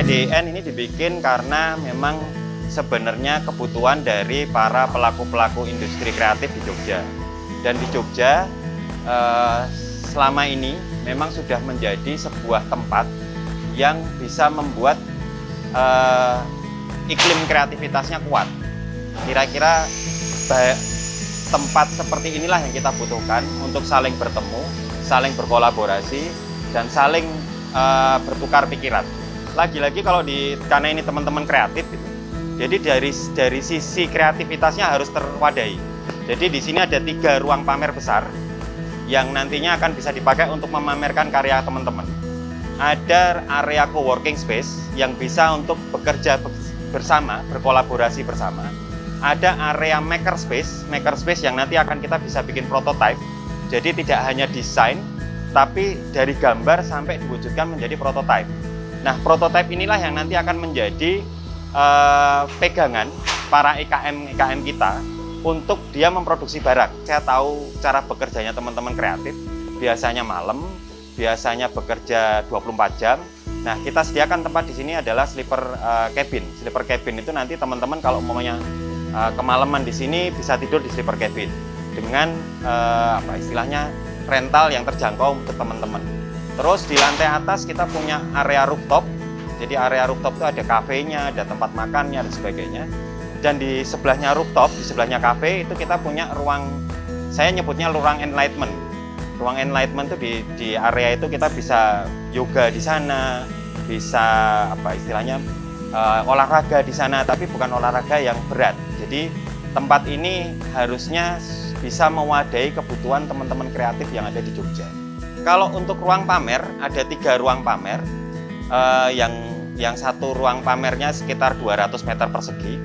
PDN ini dibikin karena memang sebenarnya kebutuhan dari para pelaku-pelaku industri kreatif di Jogja. Dan di Jogja selama ini memang sudah menjadi sebuah tempat yang bisa membuat iklim kreativitasnya kuat. Kira-kira tempat seperti inilah yang kita butuhkan untuk saling bertemu, saling berkolaborasi, dan saling bertukar pikiran. Lagi-lagi kalau karena ini teman-teman kreatif gitu. Jadi dari sisi kreativitasnya harus terwadai. Jadi di sini ada 3 ruang pamer besar yang nantinya akan bisa dipakai untuk memamerkan karya teman-teman. Ada area co-working space yang bisa untuk bekerja bersama, berkolaborasi bersama. Ada area maker space yang nanti akan kita bisa bikin prototype. Jadi tidak hanya desain, tapi dari gambar sampai diwujudkan menjadi prototype. Nah, prototipe inilah yang nanti akan menjadi pegangan para IKM kita untuk dia memproduksi barang. Saya tahu cara bekerjanya teman-teman kreatif, biasanya malam, biasanya bekerja 24 jam. Nah, kita sediakan tempat di sini adalah sleeper cabin. Sleeper cabin itu nanti teman-teman kalau umpamanya kemalaman di sini bisa tidur di sleeper cabin dengan istilahnya rental yang terjangkau untuk teman-teman. Terus di lantai atas kita punya area rooftop. Jadi area rooftop itu ada kafenya, ada tempat makannya dan sebagainya. Dan di sebelahnya rooftop, di sebelahnya kafe itu kita punya ruang, saya nyebutnya ruang enlightenment. Ruang enlightenment itu di area itu kita bisa yoga di sana, bisa istilahnya olahraga di sana, tapi bukan olahraga yang berat. Jadi tempat ini harusnya bisa mewadai kebutuhan teman-teman kreatif yang ada di Jogja. Kalau untuk ruang pamer, ada 3 ruang pamer, yang satu ruang pamernya sekitar 200 meter persegi,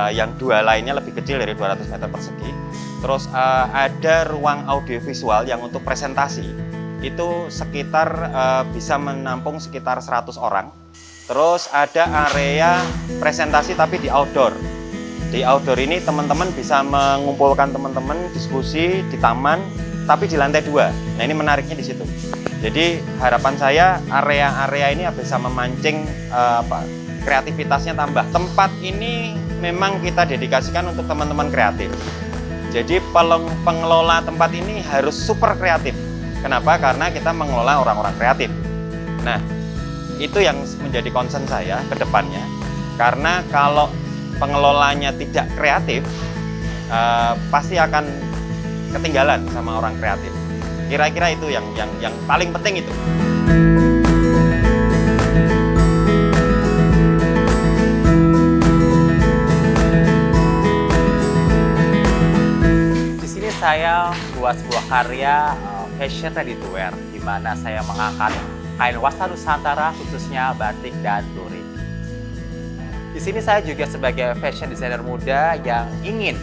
yang 2 lainnya lebih kecil dari 200 meter persegi. Terus ada ruang audiovisual yang untuk presentasi, itu sekitar bisa menampung sekitar 100 orang. Terus ada area presentasi tapi di outdoor. Di outdoor ini teman-teman bisa mengumpulkan teman-teman diskusi di taman, tapi di lantai 2. Nah, ini menariknya di situ. Jadi harapan saya area-area ini bisa memancing kreativitasnya tambah. Tempat ini memang kita dedikasikan untuk teman-teman kreatif. Jadi pengelola tempat ini harus super kreatif. Kenapa? Karena kita mengelola orang-orang kreatif. Nah, itu yang menjadi concern saya ke depannya. Karena kalau pengelolanya tidak kreatif, pasti akan ketinggalan sama orang kreatif. Kira-kira itu yang paling penting itu. Di sini saya buat sebuah karya fashion ready to wear, di mana saya mengangkat kain wasta Nusantara, khususnya batik dan lurik. Di sini saya juga sebagai fashion designer muda yang ingin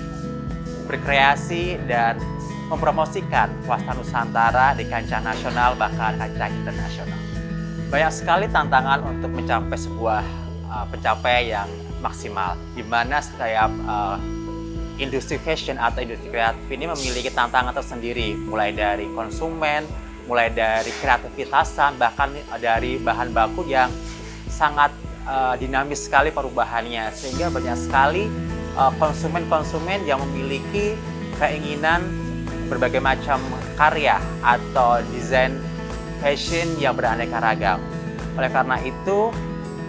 berkreasi dan mempromosikan wasta Nusantara di kancah nasional bahkan kancah internasional. Banyak sekali tantangan untuk mencapai sebuah pencapaian yang maksimal, di mana setiap industri fashion atau industri kreatif ini memiliki tantangan tersendiri, mulai dari konsumen, mulai dari kreativitasan, bahkan dari bahan baku yang sangat dinamis sekali perubahannya, sehingga banyak sekali konsumen-konsumen yang memiliki keinginan berbagai macam karya atau desain fashion yang beraneka ragam. Oleh karena itu,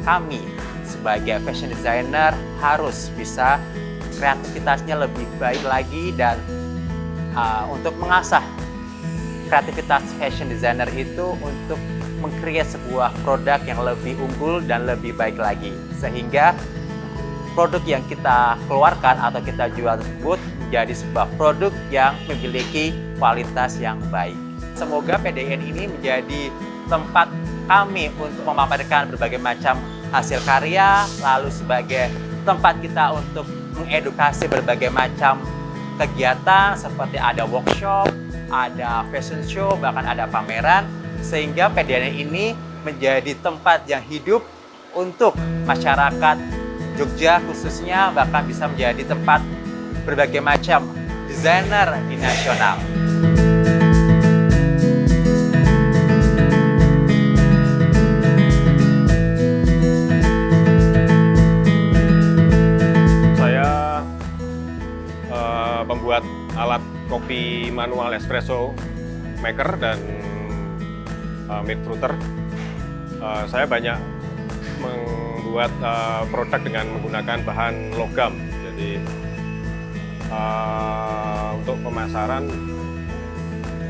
kami sebagai fashion designer harus bisa kreativitasnya lebih baik lagi, dan untuk mengasah kreativitas fashion designer itu untuk meng-create sebuah produk yang lebih unggul dan lebih baik lagi, sehingga produk yang kita keluarkan atau kita jual tersebut menjadi sebuah produk yang memiliki kualitas yang baik. Semoga PDN ini menjadi tempat kami untuk memamerkan berbagai macam hasil karya, lalu sebagai tempat kita untuk mengedukasi berbagai macam kegiatan seperti ada workshop, ada fashion show, bahkan ada pameran, sehingga PDN ini menjadi tempat yang hidup untuk masyarakat Jogja khususnya, bahkan bisa menjadi tempat berbagai macam desainer di nasional. manual espresso maker dan milk frother. Saya banyak membuat produk dengan menggunakan bahan logam. Jadi untuk pemasaran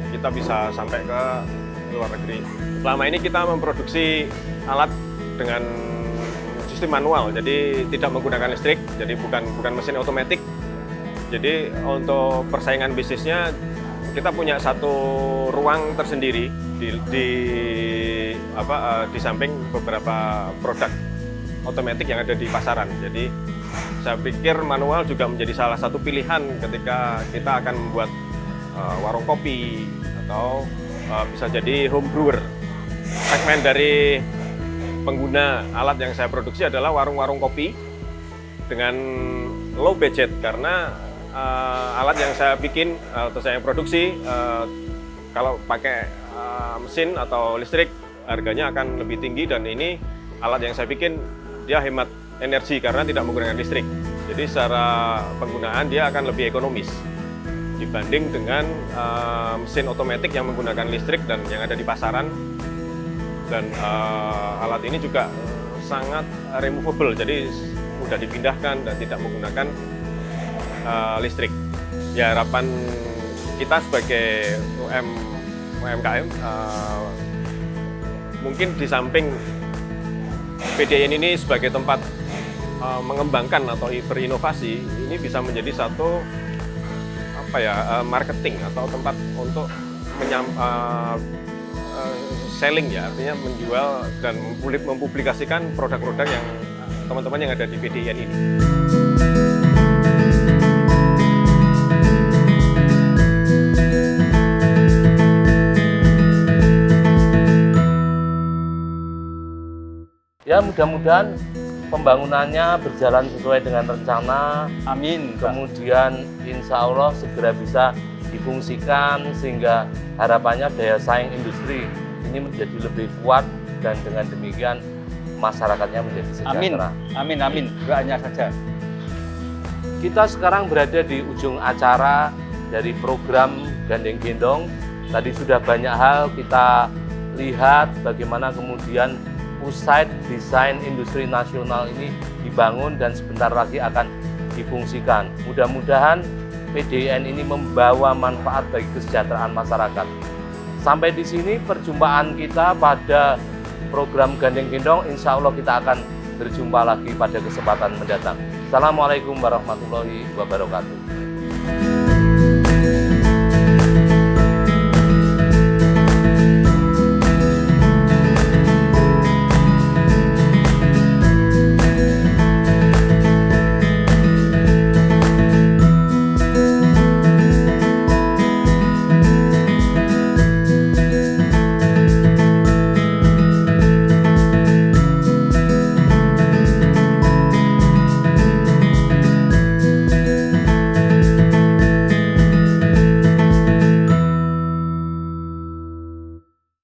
kita bisa sampai ke luar negeri. Selama ini kita memproduksi alat dengan sistem manual, jadi tidak menggunakan listrik, jadi bukan mesin otomatis. Jadi untuk persaingan bisnisnya kita punya satu ruang tersendiri di samping beberapa produk otomatis yang ada di pasaran. Jadi saya pikir manual juga menjadi salah satu pilihan ketika kita akan membuat warung kopi atau bisa jadi home brewer. Segmen dari pengguna alat yang saya produksi adalah warung-warung kopi dengan low budget, karena alat yang saya bikin atau saya produksi kalau pakai mesin atau listrik harganya akan lebih tinggi, dan ini alat yang saya bikin dia hemat energi karena tidak menggunakan listrik. Jadi secara penggunaan dia akan lebih ekonomis dibanding dengan mesin otomatis yang menggunakan listrik dan yang ada di pasaran. Dan alat ini juga sangat removable, jadi mudah dipindahkan dan tidak menggunakan listrik. Ya, harapan kita sebagai UMKM mungkin di samping PDN ini sebagai tempat mengembangkan atau berinovasi, ini bisa menjadi satu marketing atau tempat untuk selling, ya, artinya menjual dan mempublikasikan produk-produk yang teman-teman yang ada di PDN ini. Ya, mudah-mudahan pembangunannya berjalan sesuai dengan rencana. Amin. Kemudian insya Allah segera bisa difungsikan sehingga harapannya daya saing industri ini menjadi lebih kuat dan dengan demikian masyarakatnya menjadi sejahtera. Amin, amin. Doanya saja. Kita sekarang berada di ujung acara dari program Gandeng Gendong. Tadi sudah banyak hal kita lihat bagaimana kemudian pusat desain industri nasional ini dibangun dan sebentar lagi akan difungsikan. Mudah-mudahan PDN ini membawa manfaat bagi kesejahteraan masyarakat. Sampai di sini perjumpaan kita pada program Gandeng Gendong. Insya Allah kita akan berjumpa lagi pada kesempatan mendatang. Assalamualaikum warahmatullahi wabarakatuh.